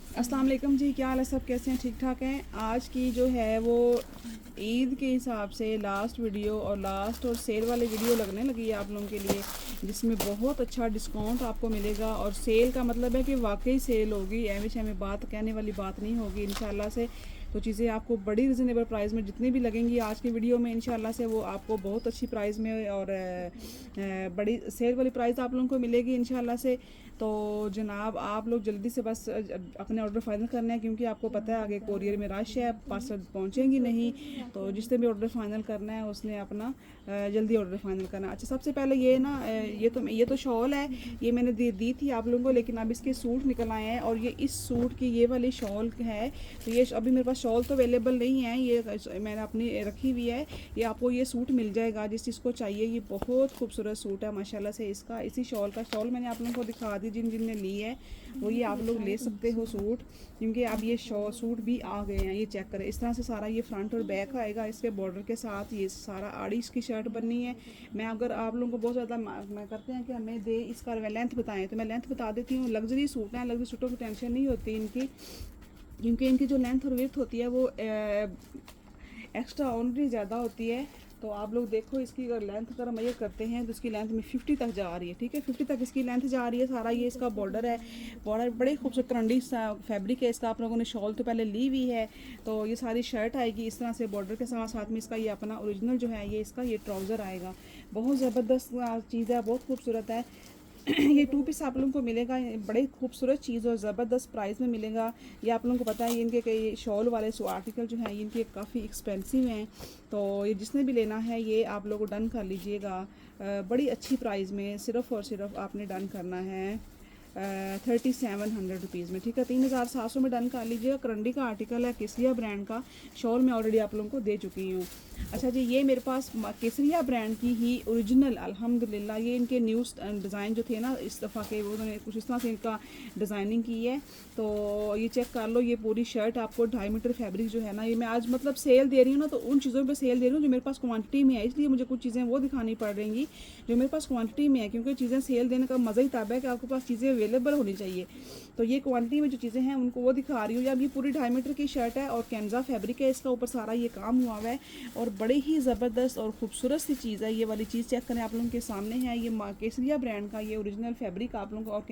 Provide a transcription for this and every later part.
अस्सलाम वालेकुम जी, क्या हाल है? सब कैसे हैं? ठीक ठाक हैं। आज की जो है वो ईद के हिसाब से लास्ट वीडियो और लास्ट और सेल वाली वीडियो लगने लगी है आप लोगों के लिए, जिसमें बहुत अच्छा डिस्काउंट आपको मिलेगा। और सेल का मतलब है कि वाकई सेल होगी, एवं में बात कहने वाली बात नहीं होगी इंशाल्लाह से। तो चीज़ें आपको बड़ी रिजनेबल प्राइस में जितनी भी लगेंगी आज की वीडियो में इंशाल्लाह से वो आपको बहुत अच्छी प्राइस में और बड़ी सेल वाली प्राइस आप लोगों को मिलेगी इंशाल्लाह से। तो जनाब आप लोग जल्दी से बस अपने ऑर्डर फाइनल करना है, क्योंकि आपको पता है आगे कोरियर में रश है, पार्सल पहुंचेंगी नहीं। तो जिसने भी ऑर्डर फाइनल करना है उसने अपना जल्दी ऑर्डर फाइनल करना है। अच्छा, सबसे पहले ये ना ये तो शॉल है, ये मैंने दी थी आप लोगों को, लेकिन अब इसके सूट निकल आए हैं और ये इस सूट की ये वाली शॉल है। तो ये अभी मेरे पास शॉल तो अवेलेबल नहीं है, ये मैंने अपनी रखी हुई है। ये आपको ये सूट मिल जाएगा जिस चीज़ को चाहिए। ये बहुत खूबसूरत सूट है माशाल्लाह से। इसका इसी शॉल का शॉल मैंने आप लोगों को दिखा दी, जिन जिन ने ली है वो ये आप लोग ले सकते हो सूट, क्योंकि अब ये सूट भी आ गए हैं। ये चेक करें, इस तरह से सारा ये फ्रंट और बैक आएगा इसके बॉर्डर के साथ। ये सारा आड़ी इसकी शर्ट बननी है। मैं अगर आप लोगों को बहुत ज़्यादा मैं करते हैं कि हमें दे इसका लेंथ बताएं, तो मैं लेंथ बता देती हूँ। लग्जरी सूट हैं, लग्जरी सूटों की टेंशन नहीं होती इनकी, क्योंकि इनकी जो लेंथ और विड्थ होती है वो एक्स्ट्रा ऑर्डिनरी ज़्यादा होती है। तो आप लोग देखो, इसकी अगर लेंथ अगर मेजर करते हैं तो इसकी लेंथ में 50 तक जा रही है। ठीक है, 50 तक इसकी लेंथ जा रही है। सारा ये इसका बॉर्डर है, बॉर्डर बड़े खूबसूरत करंडी सा फैब्रिक है इसका। आप लोगों ने शॉल तो पहले ली हुई है, तो ये सारी शर्ट आएगी इस तरह से बॉर्डर के साथ। साथ में इसका ये अपना ओरिजिनल जो है ये इसका ये ट्राउज़र आएगा। बहुत ज़बरदस्त चीज़ है, बहुत खूबसूरत है। ये 2 पीस आप लोगों को मिलेगा, बड़े खूबसूरत चीज़ और ज़बरदस्त प्राइस में मिलेगा। ये आप लोगों को पता है, ये इनके कई शॉल वाले आर्टिकल जो हैं इनके काफ़ी एक्सपेंसिव हैं। तो ये जिसने भी लेना है ये आप लोग डन कर लीजिएगा बड़ी अच्छी प्राइस में। सिर्फ़ और सिर्फ आपने डन करना है 3700 रुपीज़ में। ठीक है, 3700 में डन कर लीजिएगा। करंडी का आर्टिकल है, केसरिया ब्रांड का। शॉल मैं ऑलरेडी आप लोगों को दे चुकी हूँ। अच्छा जी, ये मेरे पास केसरिया ब्रांड की ही ओरिजिनल अल्हम्दुलिल्लाह, ये इनके न्यू डिज़ाइन जो थे ना इस दफ़ा के, वो उन्होंने कुछ इस तरह से इनका डिज़ाइनिंग की है। तो ये चेक कर लो, ये पूरी शर्ट आपको 2.5 मीटर फैब्रिक जो है ना, ये मैं आज मतलब सेल दे रही हूँ ना, तो उन चीज़ों पे सेल दे रही हूँ जो मेरे पास क्वांटिटी में है, इसलिए मुझे कुछ चीज़ें वो दिखानी पड़ रही जो मेरे पास क्वांटिटी में है, क्योंकि चीज़ें सेल देने का मज़ा ही तब है कि आपके पास चीज़ें अवेलेबल होनी चाहिए। तो ये क्वांटिटी में जो चीज़ें हैं उनको वो दिखा रही हूँ। अब ये पूरी 2.5 मीटर की शर्ट है और कैंजा फैब्रिक है इसका, ऊपर सारा ये काम हुआ हुआ है और बड़े ही ज़बरदस्त और खूबसूरत सी चीज़ है। ये वाली चीज़ चेक करें, आप लोगों के सामने है। ये केसरिया ब्रांड का ये ओरिजिनल फैब्रिक आप लोगों को, और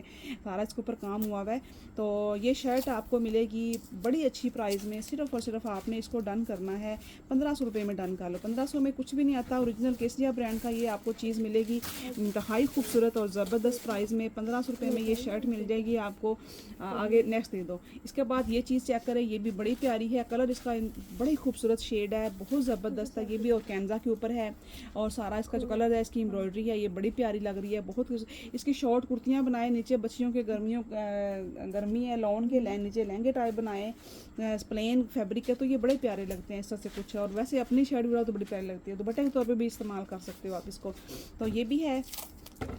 सारा इसके ऊपर काम हुआ हुआ है। तो ये शर्ट आपको मिलेगी बड़ी अच्छी प्राइस में। सिर्फ और सिर्फ आपने इसको डन करना है 1500 रुपये में। डन कर लो, 1500 में कुछ भी नहीं आता। ओरिजिनल केसरिया ब्रांड का ये आपको चीज़ मिलेगी इंतहाई खूबसूरत और ज़बरदस्त प्राइस में। 1500 रुपये में ये शर्ट मिल जाएगी आपको। आगे नेक्स्ट दे दो। इसके बाद ये चीज़ चेक करें, ये भी बड़ी प्यारी है। कलर इसका बड़ी खूबसूरत शेड है, बहुत ज़बरदस्त है। ये भी ऑर्गेन्जा के ऊपर है और सारा इसका जो कलर है, इसकी एम्ब्रॉयडरी है, ये बड़ी प्यारी लग रही है। बहुत इसकी शॉर्ट कुर्तियाँ बनाए, नीचे बच्चियों के गर्मी है, लॉन के नीचे लहंगे टाइप बनाए, प्लेन फैब्रिक है, तो ये बड़े प्यारे लगते हैं इस तरह से कुछ। और वैसे अपनी शर्ट भी तो बड़ी प्यारी लगती है, दुपट्टे के तौर पर भी इस्तेमाल कर सकते हो आप इसको। तो ये भी है,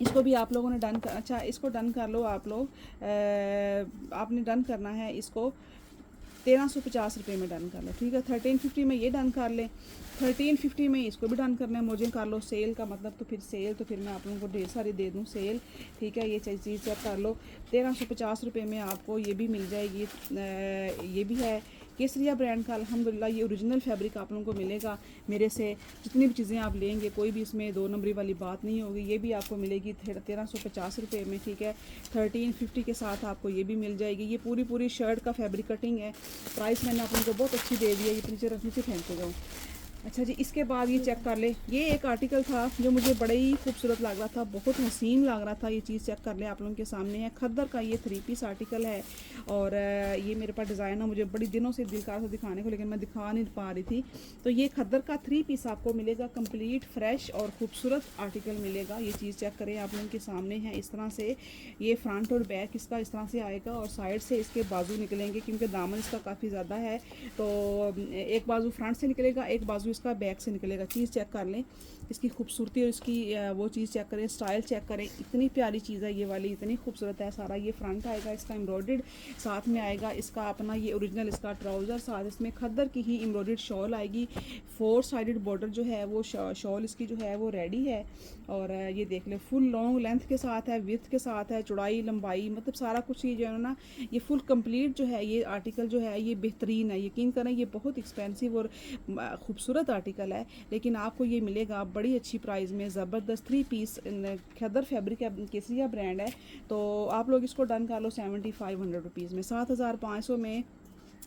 इसको भी आप लोगों ने डन कर, अच्छा इसको डन कर लो आप लोग। आपने डन करना है इसको 1350 रुपये में डन कर लो। ठीक है, 1350 में ये डन कर लें, 1350 में इसको भी डन करना है मुझे। कर लो सेल का मतलब, तो फिर सेल तो फिर मैं आप लोगों को ढेर सारी दे दूँ सेल। ठीक है, ये चीज़ चेक कर लो, 1350 रुपये में आपको ये भी मिल जाएगी। ये भी है केसरिया ब्रांड का अल्हम्दुलिल्लाह। ये ओरिजिनल फैब्रिक आप लोगों को मिलेगा मेरे से। जितनी भी चीज़ें आप लेंगे कोई भी इसमें 2 नंबरी वाली बात नहीं होगी। ये भी आपको मिलेगी 1350 रुपये में। ठीक है, 1350 के साथ आपको ये भी मिल जाएगी। ये पूरी शर्ट का फैब्रिक कटिंग है। प्राइस मैंने आप लोगों को बहुत अच्छी दे दी है, ये नीचे फेंक के जाऊँ। अच्छा जी, इसके बाद ये चेक कर ले, ये एक आर्टिकल था जो मुझे बड़ा ही खूबसूरत लग रहा था, बहुत हसीन लग रहा था। ये चीज़ चेक कर ले, आप लोगों के सामने है। खद्दर का ये 3 पीस आर्टिकल है और ये मेरे पास डिज़ाइन है, मुझे बड़ी दिनों से दिल कर था दिखाने को, लेकिन मैं दिखा नहीं पा रही थी। तो ये खद्दर का 3 पीस आपको मिलेगा, कंप्लीट फ्रेश और खूबसूरत आर्टिकल मिलेगा। ये चीज़ चेक करें, आप लोगों के सामने है इस तरह से। ये फ्रंट और बैक इसका इस तरह से आएगा और साइड से इसके बाजू निकलेंगे, क्योंकि दामन इसका काफ़ी ज़्यादा है। तो एक बाजू फ्रंट से निकलेगा, एक बाजू इसका बैक से निकलेगा। चीज़ चेक कर लें, इसकी खूबसूरती और इसकी वो चीज़ चेक करें, स्टाइल चेक करें, इतनी प्यारी चीज़ है ये वाली, इतनी खूबसूरत है। सारा ये फ्रंट आएगा इसका एम्ब्रॉयडर्ड, साथ में आएगा इसका अपना ये ओरिजिनल इसका ट्राउज़र, साथ इसमें खद्दर की ही एम्ब्रॉयडर्ड शॉल आएगी। 4 साइडेड बॉर्डर जो है वो शॉल इसकी जो है वो रेडी है। और ये देख लें फुल लॉन्ग लेंथ के साथ है, विड्थ के साथ है, चौड़ाई लंबाई मतलब सारा कुछ ये जो है ना ये फुल कंप्लीट जो है ये आर्टिकल जो है ये बेहतरीन है। यकीन करें ये बहुत एक्सपेंसिव और खूबसूरत आर्टिकल है, लेकिन आपको ये मिलेगा बड़ी अच्छी प्राइस में। ज़बरदस्त 3 पीस खद्दर फैब्रिक केसरिया ब्रांड है, तो आप लोग इसको डन कर लो 7500 रुपीज़ में। 7500 में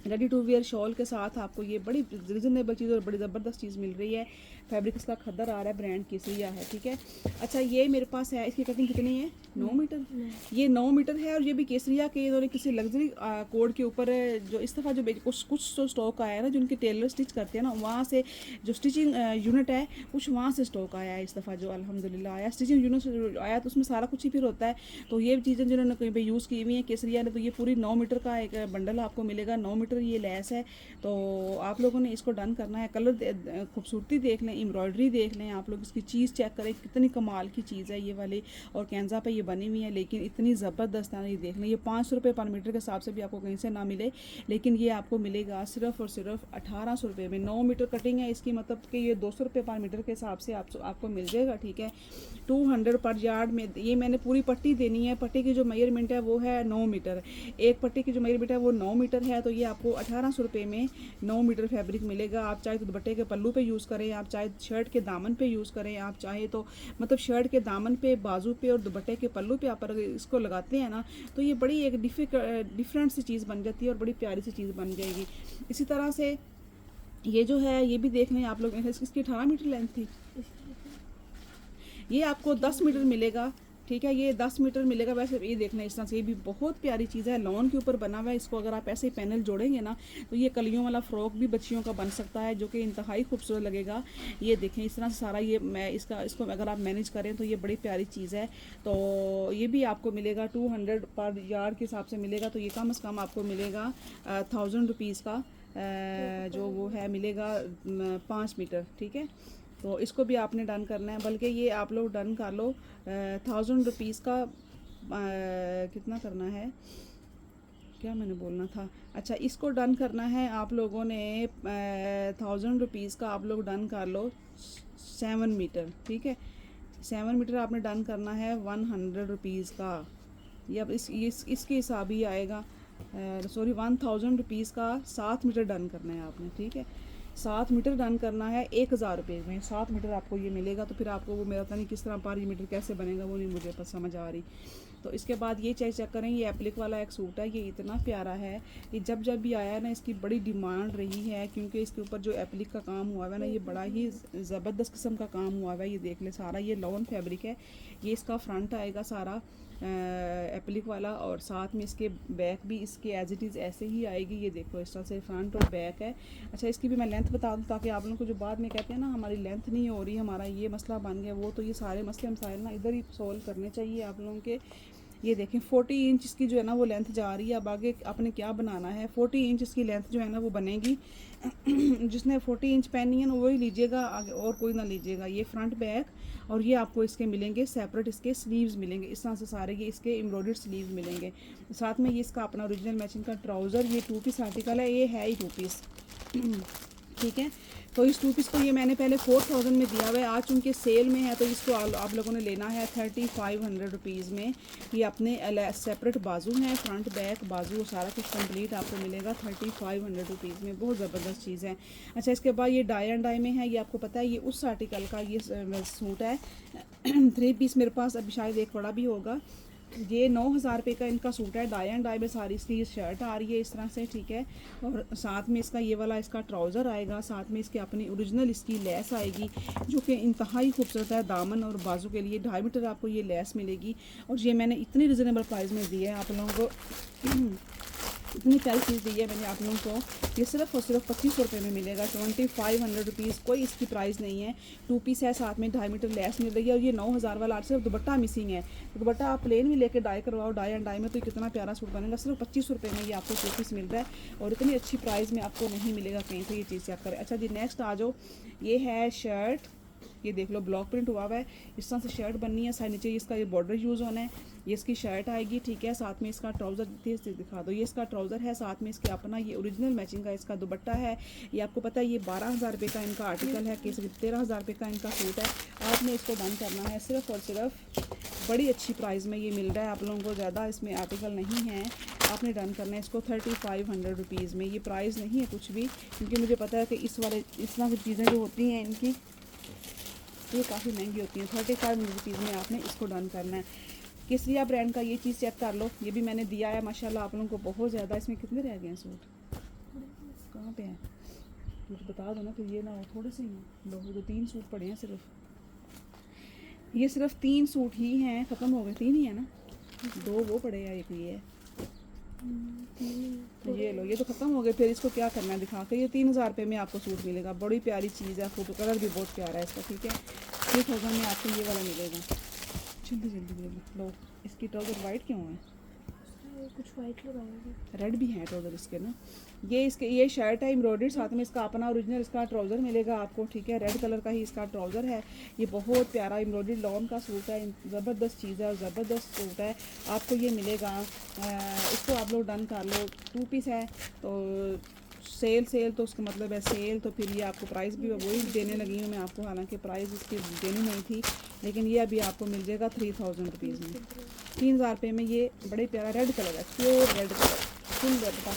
रेडी टू वेयर शॉल के साथ आपको ये बड़ी रिजनेबल चीज़ और बड़ी ज़बरदस्त चीज़ मिल रही है। फैब्रिक इसका खद्दर आ रहा है, ब्रांड केसरिया है, ठीक है। अच्छा ये मेरे पास है, इसकी कटिंग कितनी है? 9 मीटर। ये 9 मीटर है और ये भी केसरिया के और किसी लग्जरी कोड के ऊपर जो इस दफ़ा जो कुछ जो स्टॉक आया है ना, जो उनके टेलर स्टिच करते हैं ना, वहाँ से जो स्टिचिंग यूनिट है कुछ वहाँ से स्टॉक आया है इस दफ़ा जो अल्हम्दुलिल्लाह आया। स्टिचिंग यूनिट आया तो उसमें सारा कुछ ही फिर होता है। तो ये चीज़ें जिन्होंने कहीं पर यूज़ की हुई हैं केसरिया ने, तो ये पूरी 9 मीटर का एक बंडल आपको मिलेगा। 9 मीटर ये लेस है, तो आप लोगों ने इसको डन करना है। कलर खूबसूरती देख लें, एम्ब्रॉयडरी देख लें, आप लोग इसकी चीज़ चेक करें, कितनी कमाल की चीज़ है ये वाली। और कैंजा पे ये बनी हुई है, लेकिन इतनी ज़बरदस्त है, ये देख लें। ये 500 रुपये पर मीटर के हिसाब से भी आपको कहीं से ना मिले, लेकिन ये आपको मिलेगा सिर्फ़ और सिर्फ 1800 रुपये में। 9 मीटर कटिंग है इसकी, मतलब कि ये 200 रुपये पर मीटर के हिसाब से आपको मिल जाएगा, ठीक है। 200 पर यार्ड में ये मैंने पूरी पट्टी देनी है। पट्टी की जो मेजरमेंट है वो है 9 मीटर, एक पट्टी की जो मेजरमेंट है वो 9 मीटर है। तो ये आपको 1800 रुपये में 9 मीटर फैब्रिक मिलेगा। आप चाहे तो दुपट्टे के पल्लू पे यूज़ करें, आप चाहे शर्ट के दामन पे यूज़ करें, आप चाहे तो मतलब शर्ट के दामन पे, बाजू पे और दुपट्टे के पल्लू पे आप अगर इसको लगाते हैं ना, तो ये बड़ी एक डिफरेंट सी चीज़ बन जाती है और बड़ी प्यारी सी चीज़ बन जाएगी। इसी तरह से ये जो है ये भी देख लें आप लोग, इसकी 18 मीटर लेंथ थी, ये आपको 10 मीटर मिलेगा, ठीक है। ये 10 मीटर मिलेगा। वैसे ये देखना इस तरह से, ये भी बहुत प्यारी चीज़ है, लॉन के ऊपर बना हुआ है। इसको अगर आप ऐसे पैनल जोड़ेंगे ना, तो ये कलियों वाला फ्रॉक भी बच्चियों का बन सकता है, जो कि इंतहाई खूबसूरत लगेगा। ये देखें इस तरह से सारा ये इसको अगर आप मैनेज करें तो ये बड़ी प्यारी चीज़ है। तो ये भी आपको मिलेगा 200 पर यार्ड के हिसाब से मिलेगा, तो ये कम से कम आपको मिलेगा 1000 रुपीज़ का जो वो है मिलेगा 5 मीटर, ठीक है। तो इसको भी आपने डन करना है, बल्कि ये आप लोग डन कर लो 1000 रुपीज़ का। कितना करना है, क्या मैंने बोलना था, अच्छा इसको डन करना है आप लोगों ने 1000 रुपीज़ का आप लोग डन कर लो 7 मीटर, ठीक है। 7 मीटर आपने डन करना है 100 रुपीज़ का। ये अब इसके हिसाब ही आएगा, सॉरी 1000 रुपीज़ का 7 मीटर डन करना है आपने, ठीक है। 7 मीटर डन करना है 1000 रुपये में। 7 मीटर आपको ये मिलेगा। तो फिर आपको वो मेरा पता नहीं किस तरह पर ये मीटर कैसे बनेगा वो नहीं मुझे पता समझ आ रही। तो इसके बाद ये चेक करें, ये एप्लिक वाला एक सूट है, ये इतना प्यारा है। ये जब भी आया है ना, इसकी बड़ी डिमांड रही है, क्योंकि इसके ऊपर जो एप्लिक का काम हुआ है ना, ये बड़ा ही ज़बरदस्त किस्म का काम हुआ है। ये देख ले सारा ये लॉन फैब्रिक है। ये इसका फ्रंट आएगा सारा एप्लिक वाला, और साथ में इसके बैक भी इसके एज इट इज़ ऐसे ही आएगी। ये देखो इस तरह से फ्रंट और बैक है। अच्छा इसकी भी मैं लेंथ बता दूँ, ताकि आप लोगों को जो बाद में कहते हैं ना हमारी लेंथ नहीं हो रही, हमारा ये मसला बन गया, वो तो ये सारे मसले मसाइल ना इधर ही सॉल्व करने चाहिए आप लोगों के। ये देखें 40 इंच इसकी जो है ना वो लेंथ जा रही है। अब आगे आपने क्या बनाना है, 40 इंच इसकी लेंथ जो है ना वो बनेगी। जिसने 40 इंच पहनी है ना वही लीजिएगा, आगे और कोई ना लीजिएगा। ये फ्रंट बैक, और ये आपको इसके मिलेंगे सेपरेट, इसके स्लीव्स मिलेंगे इस तरह से सारे, ये इसके एम्ब्रॉयडर्ड स्लीव्स मिलेंगे। साथ में ये इसका अपना ओरिजिनल मैचिंग का ट्राउज़र, ये 2 पीस आर्टिकल है, ये है ही 2 पीस, ठीक है। तो इस 2 पीस को ये मैंने पहले 4000 में दिया हुआ है, आज चूँकि सेल में है तो इसको आप लोगों ने लेना है 3500 रुपीज़ में। ये अपने सेपरेट बाजू हैं, फ्रंट बैक बाजू सारा कुछ कंप्लीट आपको मिलेगा 3500 रुपीज़ में। बहुत ज़बरदस्त चीज़ है। अच्छा इसके बाद ये डाई एंड डाई में है, ये आपको पता है ये उस आर्टिकल का ये सूट है 3 पीस मेरे पास अभी शायद एक बड़ा भी होगा। ये 9000 रुपये का इनका सूट है, डाई एंड डाई में सारी इसकी शर्ट आ रही है इस तरह से, ठीक है। और साथ में इसका ये वाला इसका ट्राउज़र आएगा, साथ में इसके अपनी ओरिजिनल इसकी लेस आएगी, जो कि इंतहाई खूबसूरत है। दामन और बाजू के लिए 2.5 मीटर आपको ये लेस मिलेगी, और ये मैंने इतनी रिजनेबल प्राइस में दी है आप लोगों को। इतनी प्यारी चीज़ दी है मैंने आप लोगों को। ये सिर्फ और सिर्फ 2500 रुपये में मिलेगा, 2500 रुपीज़, कोई इसकी प्राइस नहीं है। 2 पीस है, साथ में 2.5 मीटर लेस मिल रही है। और ये 9000 वाला सिर्फ दुपट्टा मिसिंग है। तो दुपट्टा आप प्लेन भी लेके डाई करवाओ, डाई एंड डाई में, तो कितना प्यारा सूट बनेगा। सिर्फ 2500 रुपये में ये आपको 2 पीस मिल रहा है और इतनी अच्छी प्राइस में आपको नहीं मिलेगा कहीं से। ये चीज़ चेक करें। अच्छा जी, नेक्स्ट आ जाओ। ये है शर्ट, ये देख लो ब्लॉक प्रिंट हुआ हुआ है, इस तरह से शर्ट बननी है। साइड नीचे इसका ये बॉर्डर यूज़ होना है। ये इसकी शर्ट आएगी, ठीक है। साथ में इसका ट्राउज़र दिखा दो, ये इसका ट्राउज़र है। साथ में इसके अपना ये ओरिजिनल मैचिंग का इसका दुपट्टा है। ये आपको पता है ये 12,000 रुपये का इनका आर्टिकल है, कि 13,000 रुपये का इनका सूट है। आपने इसको डन करना है सिर्फ और सिर्फ बड़ी अच्छी प्राइस में ये मिल रहा है आप लोगों को, ज़्यादा इसमें आर्टिकल नहीं है। आपने डन करना है इसको 3500 रुपीज़ में। ये प्राइस नहीं है कुछ भी, क्योंकि मुझे पता है कि इस तरह की चीज़ें जो होती हैं इनकी ये काफ़ी महंगी होती हैं। 3500 रुपीज़ में आपने इसको डन करना है। केसरिया ब्रांड का ये चीज़ चेक कर लो, ये भी मैंने दिया है माशाल्लाह आप लोगों को बहुत ज़्यादा। इसमें कितने रह गए हैं सूट, कहाँ पे हैं मुझे बता दो ना, तो ये ना हो थोड़े से ही लोगों को 3 सूट पड़े हैं सिर्फ। ये सिर्फ 3 सूट ही हैं, ख़त्म हो गए। 3 ही है ना, 2 वो पड़े हैं, एक ये है। ये लो, ये तो ख़त्म हो गए। फिर इसको क्या करना है दिखा के। ये 3000 रुपये में आपको सूट मिलेगा। बड़ी प्यारी चीज़ है, फोटो कलर भी बहुत प्यारा है इसका, ठीक है। 3000 में आपको ये वाला मिलेगा। जल्दी जल्दी लो। इसकी ट्राउज़र वाइट क्यों है, कुछ वाइट लगाऊंगी, रेड भी है ट्राउज़र इसके ना। ये शर्ट है एम्ब्रॉयडर्ड, साथ में इसका अपना ओरिजिनल इसका ट्राउज़र मिलेगा आपको, ठीक है। रेड कलर का ही इसका ट्राउज़र है। ये बहुत प्यारा एम्ब्रॉयडर्ड लॉन का सूट है, ज़बरदस्त चीज़ है और ज़बरदस्त सूट है। आपको ये मिलेगा, इसको आप लोग डन कर लो। 2 पीस है तो सेल तो उसका मतलब है सेल, तो फिर ये आपको प्राइस भी वही देने लगी हूँ मैं आपको, हालांकि प्राइस इसकी देनी नहीं थी, लेकिन ये अभी आपको मिल जाएगा 3000 रुपीज़ में। 3000 रुपये में ये बड़े प्यारा रेड कलर है, pure red colour, full red का।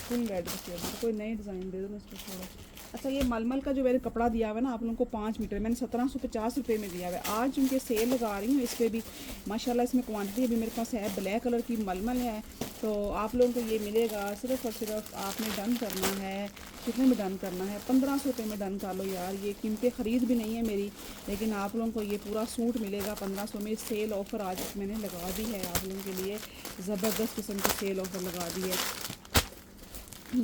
कोई नई डिज़ाइन दे दो इसको थोड़ा। अच्छा, ये मलमल का जो मैंने कपड़ा दिया हुआ है ना आप लोगों को 5 मीटर, मैंने 1750 रुपये में दिया हुआ है। आज उनके सेल लगा रही हूँ इस पर भी माशाल्लाह। इसमें क्वांटिटी भी मेरे पास है, ब्लैक कलर की मलमल है। तो आप लोगों को ये मिलेगा सिर्फ और सिर्फ आपने डन करना है, कितने में डन करना है, 1500 रुपये में डन कर लो यार। ये कीमतें ख़रीद भी नहीं है मेरी, लेकिन आप लोगों को ये पूरा सूट मिलेगा 1500 में। सेल ऑफ़र आज मैंने लगा दी है आप लोगों के लिए, ज़बरदस्त किस्म की सेल ऑफ़र लगा दी है।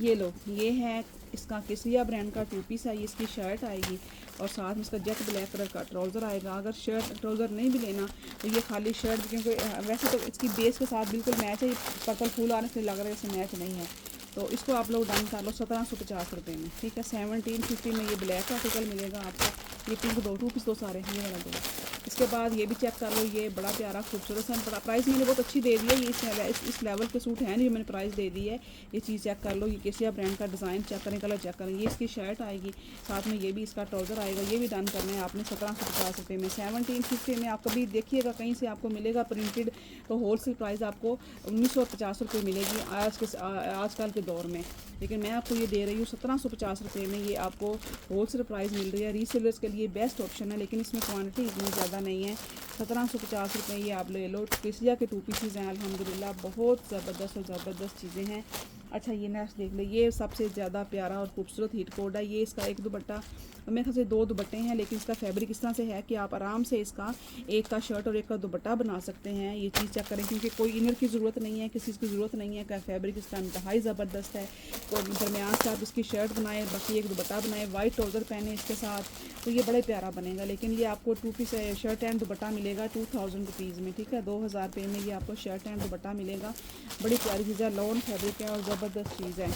ये लो, ये है इसका केसरिया ब्रांड का 2 पीस है। ये इसकी शर्ट आएगी और साथ में इसका जेट ब्लैक कलर का ट्राउज़र आएगा। अगर शर्ट ट्राउज़र नहीं भी लेना तो ये खाली शर्ट, क्योंकि वैसे तो इसकी बेस के साथ बिल्कुल मैच है। ये पर्पल फूल आने से लग रहा है इससे मैच नहीं है, तो इसको आप लोग डन कर लो 1750 रुपये में, ठीक है। 1750 में ये ब्लैक आर्टिकल मिलेगा आपको। ये पिंक 2 पीस दो सारे, ये वाला 2। इसके बाद ये भी चेक कर लो, ये बड़ा प्यारा खूबसूरत सा प्राइस मैंने बहुत अच्छी दे दी है। ये इस लेवल के सूट हैं जो मैंने प्राइस दे दी है। ये चीज़ चेक कर लो, ये केसिया ब्रांड का डिज़ाइन चेक करें, कलर चेक करें। ये इसकी शर्ट आएगी, साथ में ये भी इसका ट्राउज़र आएगा। ये भी डन करना है आपने 1750 रुपये में। 1750 में आप कभी देखिएगा कहीं से आपको मिलेगा प्रिंटेड, तो होलसेल प्राइस आपको 1950 रुपये मिलेगी आजकल के दौर में। लेकिन मैं आपको ये दे रही हूँ 1750 रुपये में। ये आपको होलसेल प्राइस मिल रही है, रीसेलर्स के लिए बेस्ट ऑप्शन है, लेकिन इसमें क्वांटिटी इतनी ज़्यादा नहीं है। 1750 रुपये ये आप ले लो। केसिया के 2 पीसेज हैं अल्हम्दुलिल्लाह, बहुत ज़बरदस्त चीज़ें हैं। अच्छा, ये नेक्स्ट देख ले, ये सबसे ज़्यादा प्यारा और खूबसूरत हिट कोड है। ये इसका एक दुपट्टा, मेरे ख्याल से 2 दुपट्टे हैं, लेकिन इसका फैब्रिक इस तरह से है कि आप आराम से इसका एक का शर्ट और एक का दुपट्टा बना सकते हैं। ये चीज़ चेक करें, क्योंकि कोई इनर की ज़रूरत नहीं है, किसी चीज़ की ज़रूरत नहीं है। का फैब्रिक इसका इंतहाई ज़बरदस्त है। और दरमियान से आप इसकी शर्ट बनाए, बाकी एक दुपट्टा बनाए, वाइट ट्राउज़र पहने इसके साथ, तो ये बड़े प्यारा बनेगा। लेकिन ये आपको 2 पीस शर्ट एंड दुपट्टा मिलेगा 2000 रुपीज़ में, ठीक है। 2000 रुपये में ये आपको शर्ट एंड दुपट्टा मिलेगा। बड़ी प्यारी चीज़ है, लॉन फैब्रिक है और ज़बरदस्त चीज़ है।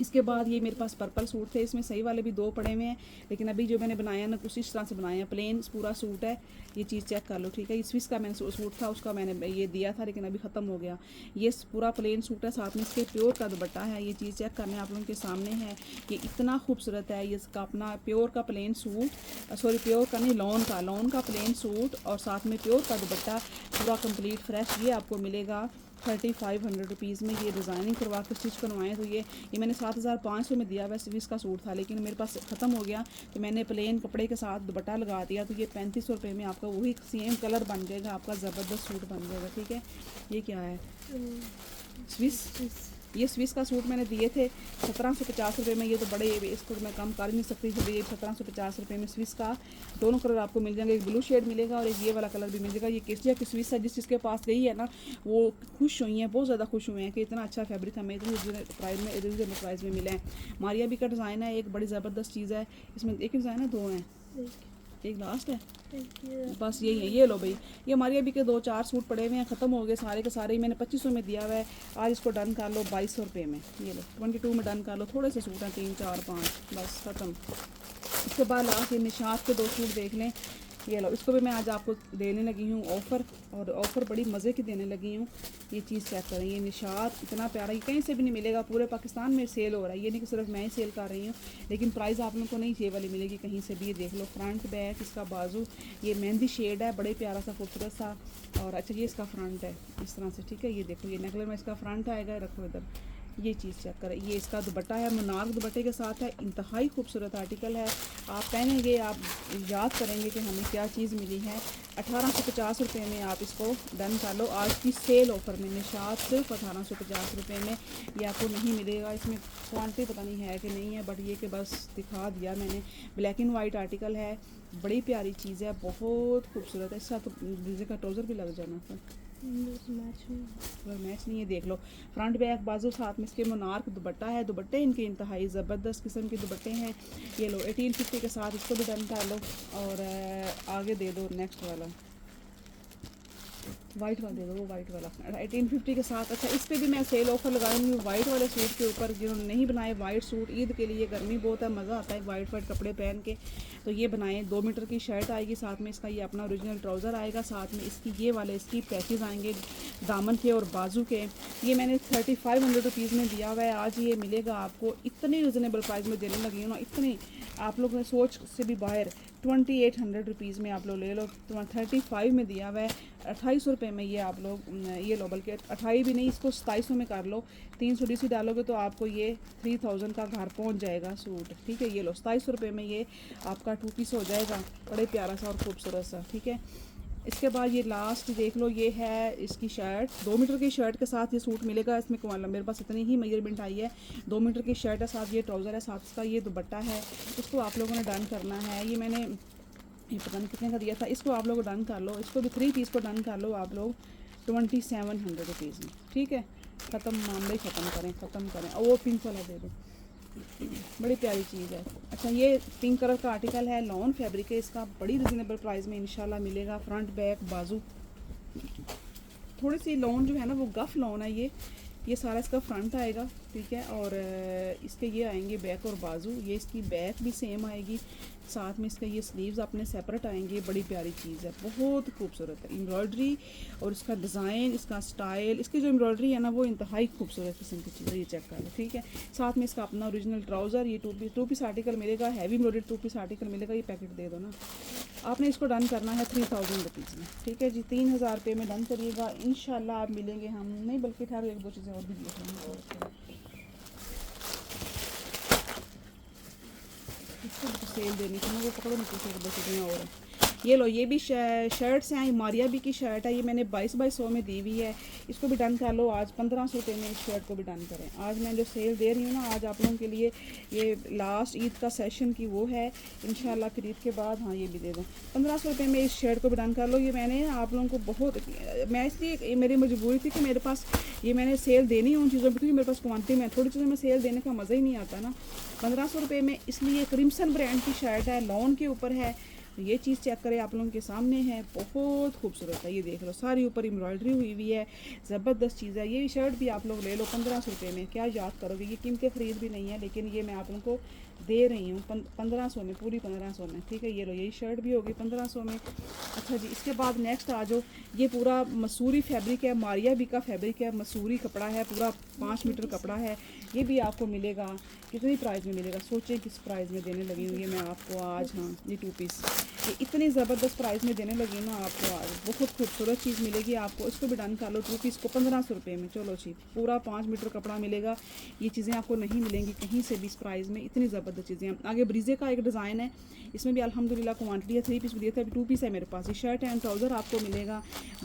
इसके बाद ये मेरे पास पर्पल सूट थे, इसमें सही वाले भी 2 पड़े हुए हैं, लेकिन अभी जो मैंने बनाया ना कुछ इस तरह से बनाया है। प्लेन पूरा सूट है, ये चीज़ चेक कर लो, ठीक है। ये स्विस का मैंने सूट था, उसका मैंने ये दिया था, लेकिन अभी ख़त्म हो गया। ये पूरा प्लेन सूट है, साथ में इसके प्योर का दुपट्टा है। ये चीज़ चेक करने आप लोगों के सामने है, ये इतना खूबसूरत है। ये इसका अपना प्योर का प्लेन सूट, सॉरी प्योर का नहीं, लॉन का प्लेन सूट, और साथ में प्योर का दुपट्टा पूरा कंप्लीट फ्रेश, ये आपको मिलेगा 3500 रुपीज़ में। ये डिज़ाइनिंग करवा के स्टिच करवाएं तो ये मैंने 7500 में दिया। वैसे भी इसका सूट था, लेकिन मेरे पास ख़त्म हो गया, तो मैंने प्लेन कपड़े के साथ दुपट्टा लगा दिया, तो ये 3500 रुपये में आपका वही सेम कलर बन जाएगा, आपका ज़बरदस्त सूट बन जाएगा, ठीक है। ये क्या है, स्विस ये स्विस का सूट मैंने दिए थे 1750 रुपये में। ये तो बड़े, इसको मैं कम कर नहीं सकती, तो ये 1750 रुपये में स्विस का दोनों कलर आपको मिल जाएंगे। एक ब्लू शेड मिलेगा और एक ये वाला कलर भी मिल जाएगा। ये केसिया की स्विस है, जिस जिसके पास गई है ना वो खुश हुई हैं, बहुत ज़्यादा खुश हुए हैं कि इतना अच्छा फैब्रिक हमें इतने प्राइस में मिला है। मारिया भी का डिज़ाइन है, एक बड़ी ज़बरदस्त चीज़ है। इसमें एक डिज़ाइन है, दो हैं, एक लास्ट है, बस यही है। ये लो भाई, ये हमारी अभी के 2-4 सूट पड़े हुए हैं, ख़त्म हो गए सारे के सारे ही। मैंने 2500 में दिया हुआ है, आज इसको डन कर लो 2200 रुपये में। ये लो 22 में डन कर लो। थोड़े से सूट हैं, 3 4 5, बस ख़त्म। इसके बाद लास्ट ये निशात के 2 सूट देख लें। ये लो, इसको भी मैं आज आपको देने लगी हूँ ऑफ़र, और ऑफ़र बड़ी मज़े की देने लगी हूँ। ये चीज़ चेक करें, ये निशात इतना प्यारा, ये कहीं से भी नहीं मिलेगा, पूरे पाकिस्तान में सेल हो रहा है। ये नहीं कि सिर्फ मैं ही सेल कर रही हूँ, लेकिन प्राइस आप लोगों को नहीं ये वाली मिलेगी कहीं से भी। ये देख लो, फ्रंट बैक इसका बाजू, ये मेहंदी शेड है, बड़े प्यारा सा खूबसूरत सा। और अच्छा ये इसका फ्रंट है इस तरह से, ठीक है। ये देखो, ये नेकलर में इसका फ्रंट आएगा, रखो इधर। ये चीज़ चेक करें, ये इसका दुपट्टा है, मुनार्क दुपट्टे के साथ है, इंतहाई खूबसूरत आर्टिकल है। आप पहनेंगे, आप याद करेंगे कि हमें क्या चीज़ मिली है। 1850 रुपये में आप इसको डन कर लो आज की सेल ऑफ़र में। निशात सिर्फ 1850 रुपये में, ये आपको नहीं मिलेगा। इसमें क्वांटिटी पता नहीं है कि नहीं है, बट ये कि बस दिखा दिया मैंने। ब्लैक एंड वाइट आर्टिकल है, बड़ी प्यारी चीज़ है, बहुत खूबसूरत है। इसका तो ब्लेजर का ट्राउज़र भी लग जाना था, मैच नहीं है। देख लो, फ्रंट बैक बाजू, साथ में इसके मुनार्क दुपट्टा है। दुपट्टे इनके इंतहाई ज़बरदस्त किस्म के दुपट्टे हैं। ये लो 1850 के साथ इसको भी डन कर लो। और आगे दे दो नेक्स्ट वाला, वाइट वाला दे दो, वो वाइट वाला 1850 के साथ। अच्छा, इस पे भी मैं सेल ऑफर लगाऊंगी वाइट वाले सूट के ऊपर। जिन्होंने नहीं बनाए वाइट सूट, ईद के लिए गर्मी बहुत है, मज़ा आता है वाइट कपड़े पहन के, तो ये बनाएं। 2 मीटर की शर्ट आएगी, साथ में इसका ये अपना ओरिजिनल ट्राउज़र आएगा, साथ में इसकी ये वाले इसकी पैचेज़ आएंगे दामन के और बाजू के। ये मैंने 3500 रुपीज़ में दिया हुआ है, आज ये मिलेगा आपको इतने रिजनेबल प्राइस में देने लगी हूँ ना, इतने आप लोग ने सोच से भी बाहर। 2800 रुपीज़ में आप लोग ले लो, 35 में दिया हुआ है। 2800 रुपये में ये आप लोग ये लो, बल्कि 28 भी नहीं, इसको 2700 में कर लो। 300 DC डालोगे तो आपको ये 3000 का घर पहुंच जाएगा सूट, ठीक है। ये लो 2700 रुपये में ये आपका 2 पीस हो जाएगा, बड़े प्यारा सा और खूबसूरत सा, ठीक है। इसके बाद ये लास्ट देख लो, ये है इसकी शर्ट। 2 मीटर की शर्ट के साथ ये सूट मिलेगा। इसमें मेरे पास इतनी ही मेजरमेंट आई है। 2 मीटर की शर्ट है, साथ ये ट्राउज़र है, साथ इसका ये दुपट्टा है। इसको आप लोगों ने डन करना है। ये मैंने ये पता नहीं कितने का दिया था, इसको आप लोग डन कर लो। इसको भी 3 पीस को डन कर लो आप लोग 2700 रुपीज़ में, ठीक है। ख़त्म, मामले ख़त्म करें। और वो पिंक वाला दे दो, बड़ी प्यारी चीज़ है। अच्छा, ये पिंक कलर का आर्टिकल है, लॉन फैब्रिक है, इसका बड़ी रिजनेबल प्राइस में इंशाल्लाह मिलेगा। फ्रंट बैक बाजू थोड़ी सी लॉन जो है ना वो गफ लॉन है। ये सारा इसका फ्रंट आएगा, ठीक है। और इसके ये आएंगे बैक और बाजू। ये इसकी बैक भी सेम आएगी, साथ में इसका ये स्लीव्स अपने सेपरेट आएंगे। बड़ी प्यारी चीज़ है, बहुत खूबसूरत है। एम्ब्रॉयडरी और इसका डिज़ाइन, इसका स्टाइल, इसकी जो एम्ब्रॉयडरी है ना वो इंतहाई खूबसूरत किस्म की चीज़ है। ये चेक कर लो, ठीक है। साथ में इसका अपना ओरिजिनल ट्राउज़र, ये 2 पीस आर्टिकल मिलेगा, हैवी एम्ब्रॉयडरी 2 पीस आर्टिकल मिलेगा। ये पैकेट दे दो ना। आपने इसको डन करना है 3000 रुपीज़ में, ठीक है जी। 3000 रुपये में डन करिएगा, इंशाल्लाह आप मिलेंगे। हम नहीं बल्कि ठहरो, 1-2 चीज़ें और भी देख लेंगे। इसको भी सेल देनी थी ना, वो पकड़ो नहीं, कुछ 1-2 चीज़ें और। ये लो, ये भी शर्ट्स हैं, मारिया भी की शर्ट है। ये मैंने 2200 में दी हुई है, इसको भी डन कर लो आज 1500 रुपये में। इस शर्ट को भी डन करें। आज मैं जो सेल दे रही हूँ ना, आज आप लोगों के लिए ये लास्ट ईद का सेशन की वो है इंशाल्लाह। फिर ईद के बाद हाँ ये भी दे दो 1500 रुपये में। इस शर्ट को भी डन कर लो। ये मैंने आप लोगों को बहुत, मैं इसलिए मेरी मजबूरी थी कि मेरे पास ये मैंने सेल देनी है उन चीज़ों पर, क्योंकि मेरे पास क्वान्टिटी में थोड़ी चीज़ों में सेल देने का मज़ा ही नहीं आता ना। 1500 रुपये में, इसलिए क्रिम्सन ब्रांड की शर्ट है, लॉन के ऊपर है। ये चीज़ चेक करें, आप लोगों के सामने है, बहुत खूबसूरत है। ये देख लो, सारी ऊपर एम्ब्रॉयडरी हुई हुई है, ज़बरदस्त चीज़ है। ये शर्ट भी आप लोग ले लो 1500 रुपये में। क्या याद करोगे, ये कीमतें ख़रीद भी नहीं है, लेकिन ये मैं आप लोगों को दे रही हूँ 1500 में, पूरी 1500 में, ठीक है। ये लो, यही शर्ट भी होगी 1500 में। अच्छा जी, इसके बाद नेक्स्ट आ जाओ। ये पूरा मसूरी फैब्रिक है, मारिया बी का फैब्रिक है, मसूरी कपड़ा है, पूरा 5 मीटर कपड़ा है। ये भी आपको मिलेगा कितनी प्राइस में मिलेगा, सोचें किस प्राइस में देने लगी हूँ ये मैं आपको आज। हाँ, ये 2 पीस ये इतनी ज़बरदस्त प्राइस में देने लगी ना आपको, आज बहुत खूबसूरत चीज़ मिलेगी आपको। इसको भी डन कर लो 2 पीस को 1500 रुपये में। चलो जी, पूरा 5 मीटर कपड़ा मिलेगा। ये चीज़ें आपको नहीं मिलेंगी कहीं से भी इस प्राइस में, इतनी ज़बरदस्त चीज़ें। आगे ब्रीजे का एक डिज़ाइन है, इसमें भी अल्हम्दुलिल्लाह क्वांटिटी है, 3 पीस दिए थे, अभी 2 पीस है मेरे पास। ये शर्ट एंड ट्राउज़र आपको मिलेगा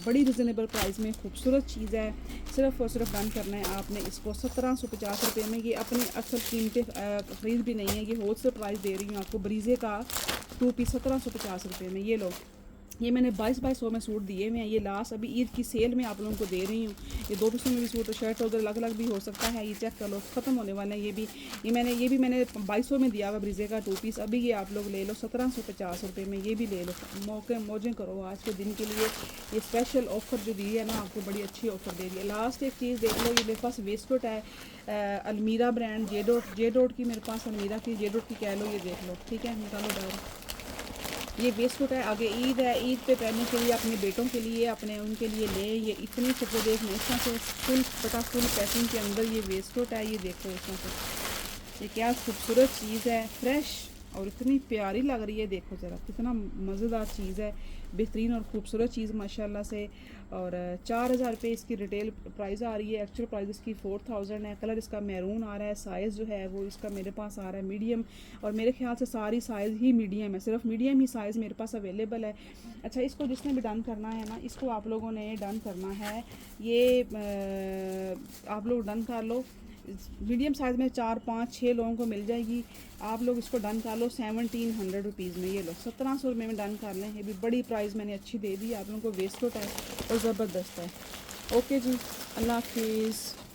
बड़ी रिजनेबल प्राइस में, खूबसूरत चीज़ है। सिर्फ और सिर्फ डन करना है आपने इसको 1750 रुपये में। ये अपनी असल कीमतें ख़रीद भी नहीं है, ये होलसेल प्राइस दे रही हूँ आपको। ब्रीजे का 2 पीस 1750 रुपये में। ये लो, ये मैंने 2200 में सूट दिए हुए हैं। ये लास्ट अभी ईद की सेल में आप लोगों को दे रही हूँ। ये 2 पीसों में भी सूट, शर्ट उधर अलग अलग भी हो सकता है। ये चेक कर लो, ख़त्म होने वाले हैं। ये मैंने 2200 में दिया हुआ ब्रीजे का 2 पीस। अभी ये आप लोग ले लो 1750 रुपये में, ये भी ले लो। मौजें करो आज के दिन के लिए। ये स्पेशल ऑफ़र जो दी है ना आपको, बड़ी अच्छी ऑफ़र दे दी है। लास्ट एक चीज़ देख लो, ये मेरे पास वेस्टकोट है, अलमीरा ब्रांड, जे डॉट की मेरे पास, अलमीरा की, जे डॉट की कह लो। ये देख लो, ठीक है, निकालो बाहर। ये वेस्टकोट है, आगे ईद है, ईद पे पहनने के लिए अपने बेटों के लिए, अपने उनके लिए ले। ये इतनी खूबसूरत एक हमेशा से फुल पैकिंग के अंदर ये वेस्टकोट है। ये देखो इसमें से ये क्या खूबसूरत चीज़ है, फ्रेश और इतनी प्यारी लग रही है। देखो ज़रा कितना मज़ेदार चीज़ है, बेहतरीन और ख़ूबसूरत चीज़ माशाल्लाह से। और 4000 रुपये इसकी रिटेल प्राइस आ रही है, एक्चुअल प्राइस इसकी 4000 है। कलर इसका मैरून आ रहा है, साइज़ जो है वो इसका मेरे पास आ रहा है मीडियम, और मेरे ख्याल से सारी साइज़ ही मीडियम है, सिर्फ मीडियम ही साइज़ मेरे पास अवेलेबल है। अच्छा, इसको जिसने भी डन करना है ना, इसको आप लोगों ने डन करना है, ये आप लोग डन कर लो। मीडियम साइज़ में 4 5 6 लोगों को मिल जाएगी। आप लोग इसको डन कर लो 1700 रुपीज़ में। ये लो 1700 रुपये में डन कर लें। ये भी बड़ी प्राइस मैंने अच्छी दे दी आप लोगों को। वेस्टकोट है और ज़बरदस्त है। ओके जी, अल्लाह हाफिज़।